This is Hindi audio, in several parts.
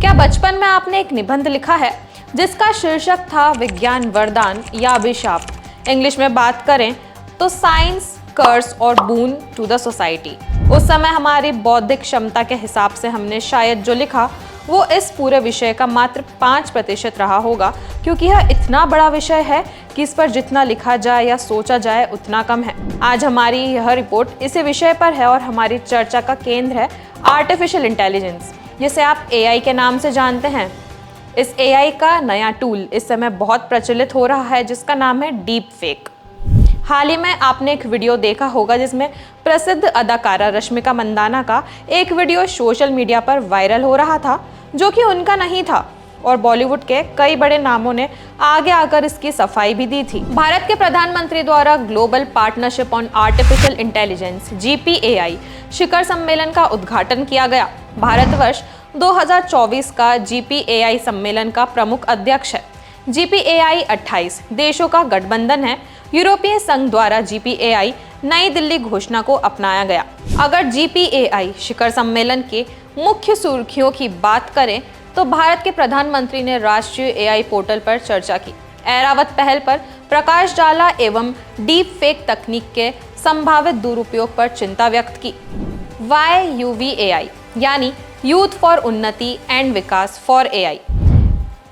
क्या बचपन में आपने एक निबंध लिखा है जिसका शीर्षक था विज्ञान वरदान या अभिशाप? इंग्लिश में बात करें तो साइंस कर्स और बून टू द सोसाइटी। उस समय हमारी बौद्धिक क्षमता के हिसाब से हमने शायद जो लिखा वो इस पूरे विषय का मात्र 5% रहा होगा, क्योंकि यह इतना बड़ा विषय है कि इस पर जितना लिखा जाए या सोचा जाए उतना कम है। आज हमारी यह रिपोर्ट इसी विषय पर है और हमारी चर्चा का केंद्र है आर्टिफिशियल इंटेलिजेंस, जिसे आप AI के नाम से जानते हैं। इस AI का नया टूल इस समय बहुत प्रचलित हो रहा है जिसका नाम है डीप फेक। हाल ही में आपने एक वीडियो देखा होगा जिसमें प्रसिद्ध अदाकारा रश्मिका मंदाना का एक वीडियो सोशल मीडिया पर वायरल हो रहा था जो कि उनका नहीं था, और बॉलीवुड के कई बड़े नामों ने आगे आकर इसकी सफाई भी दी थी। भारत के प्रधानमंत्री द्वारा global partnership on artificial intelligence GPAI शिखर सम्मेलन का उद्घाटन किया गया। भारतवर्ष 2024 का GPAI सम्मेलन का प्रमुख अध्यक्ष है। GPAI 28 देशों का गठबंधन है। यूरोपीय संघ द्वारा GPAI नई दिल्ली घोषणा को अपनाया गया। अगर GPAI शिखर सम्मेलन के मुख्य सुर्खियों की बात करें तो भारत के प्रधानमंत्री ने राष्ट्रीय AI पोर्टल पर चर्चा की, ऐरावत पहल पर प्रकाश डाला एवं डीप फेक तकनीक के संभावित दुरुपयोग पर चिंता व्यक्त की। YUVAI यानी यूथ फॉर उन्नति एंड विकास फॉर AI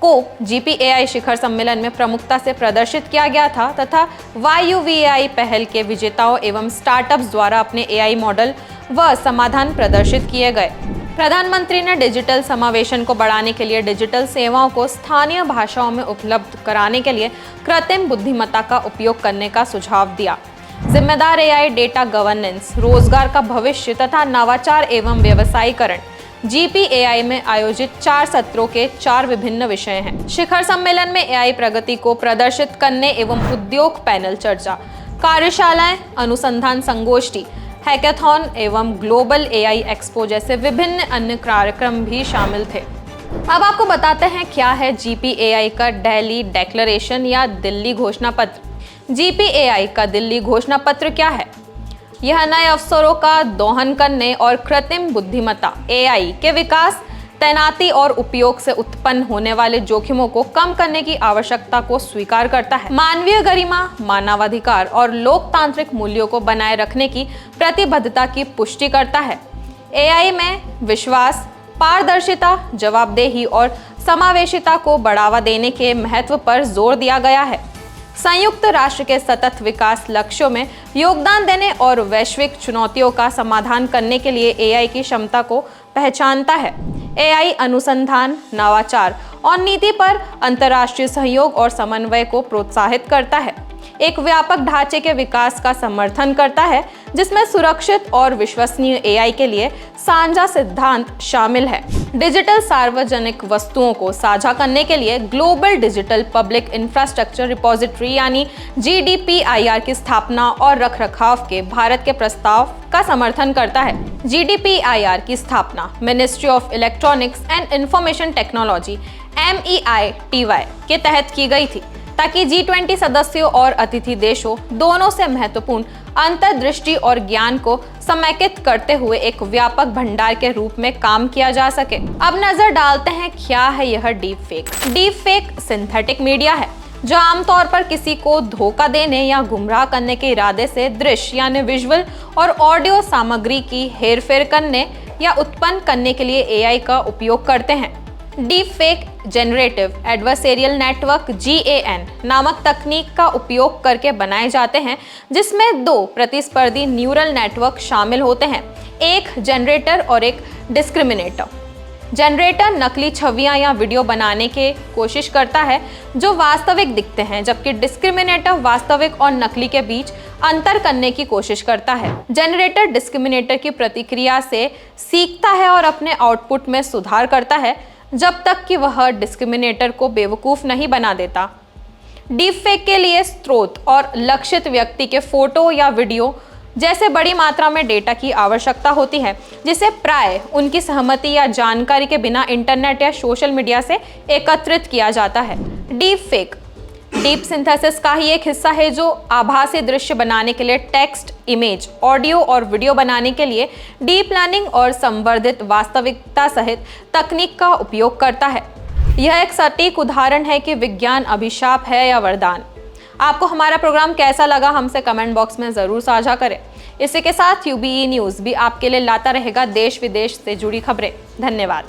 को GPAI शिखर सम्मेलन में प्रमुखता से प्रदर्शित किया गया था तथा YUVAI पहल के विजेताओं एवं स्टार्टअप्स द्वारा अपने AI मॉडल व समाधान प्रदर्शित किए गए। प्रधानमंत्री ने डिजिटल समावेशन को बढ़ाने के लिए डिजिटल सेवाओं को स्थानीय भाषाओं में उपलब्ध कराने के लिए कृत्रिम बुद्धिमत्ता का उपयोग करने का सुझाव दिया। जिम्मेदार AI, डेटा गवर्नेंस, रोजगार का भविष्य तथा नवाचार एवं व्यवसायीकरण GPAI में आयोजित 4 सत्रों के 4 विभिन्न विषय हैं। शिखर सम्मेलन में AI प्रगति को प्रदर्शित करने एवं उद्योग पैनल चर्चा, कार्यशालाएं, अनुसंधान संगोष्ठी, हैकाथॉन एवं ग्लोबल AI एक्सपो जैसे विभिन्न अन्य कार्यक्रम भी शामिल थे। अब आपको बताते हैं क्या है GPAI का दिल्ली डिक्लेरेशन या दिल्ली घोषणा पत्र। GPAI का दिल्ली घोषणा पत्र क्या है? यह नए अवसरों का दोहन करने और कृत्रिम बुद्धिमत्ता AI के विकास, तैनाती और उपयोग से उत्पन्न होने वाले जोखिमों को कम करने की आवश्यकता को स्वीकार करता है। मानवीय गरिमा, मानवाधिकार और लोकतांत्रिक मूल्यों को बनाए रखने की प्रतिबद्धता की पुष्टि करता है। AI में विश्वास, पारदर्शिता, जवाबदेही और समावेशिता को बढ़ावा देने के महत्व पर जोर दिया गया है। संयुक्त राष्ट्र के सतत विकास लक्ष्यों में योगदान देने और वैश्विक चुनौतियों का समाधान करने के लिए AI की क्षमता को पहचानता है। AI अनुसंधान, नवाचार और नीति पर अंतर्राष्ट्रीय सहयोग और समन्वय को प्रोत्साहित करता है। एक व्यापक ढांचे के विकास का समर्थन करता है जिसमें सुरक्षित और विश्वसनीय AI के लिए साझा सिद्धांत शामिल है। डिजिटल सार्वजनिक वस्तुओं को साझा करने के लिए global digital public infrastructure repository यानी GDPIR की स्थापना और रखरखाव के भारत के प्रस्ताव का समर्थन करता है। GDPIR की स्थापना ministry of electronics and information technology MEITY के तहत की गई थी ताकि G20 सदस्यों और अतिथि देशों दोनों से महत्वपूर्ण अंतर्दृष्टि और ज्ञान को समेकित करते हुए एक व्यापक भंडार के रूप में काम किया जा सके। अब नजर डालते हैं क्या है यह deep fake. Deep fake synthetic media है जो आमतौर पर किसी को धोखा देने या गुमराह करने के इरादे से दृश्य यानी विजुअल और ऑडियो सामग्री की हेरफेर करने या उत्पन्न करने के लिए AI का उपयोग करते हैं। Deep fake generative adversarial network GAN नामक तकनीक का उपयोग करके बनाए जाते हैं जिसमें 2 प्रतिस्पर्धी न्यूरल नेटवर्क शामिल होते हैं, एक जनरेटर और एक डिस्क्रिमिनेटर। जनरेटर नकली छवियां या वीडियो बनाने की कोशिश करता है जो वास्तविक दिखते हैं, जबकि डिस्क्रिमिनेटर वास्तविक और नकली के बीच अंतर करने की कोशिश करता है। जनरेटर डिस्क्रिमिनेटर की प्रतिक्रिया से सीखता है और अपने आउटपुट में सुधार करता है जब तक कि वह डिस्क्रिमिनेटर को बेवकूफ़ नहीं बना देता। डीप फेक के लिए स्रोत और लक्षित व्यक्ति के फोटो या वीडियो जैसे बड़ी मात्रा में डेटा की आवश्यकता होती है जिसे प्राय उनकी सहमति या जानकारी के बिना इंटरनेट या सोशल मीडिया से एकत्रित किया जाता है। डीप फेक डीप सिंथेसिस का ही एक हिस्सा है जो आभासी दृश्य बनाने के लिए टेक्स्ट, इमेज, ऑडियो और वीडियो बनाने के लिए डीप लर्निंग और संवर्धित वास्तविकता सहित तकनीक का उपयोग करता है। यह एक सटीक उदाहरण है कि विज्ञान अभिशाप है या वरदान। आपको हमारा प्रोग्राम कैसा लगा हमसे कमेंट बॉक्स में ज़रूर साझा करें। इसी के साथ UBE न्यूज़ भी आपके लिए लाता रहेगा देश विदेश से जुड़ी खबरें। धन्यवाद।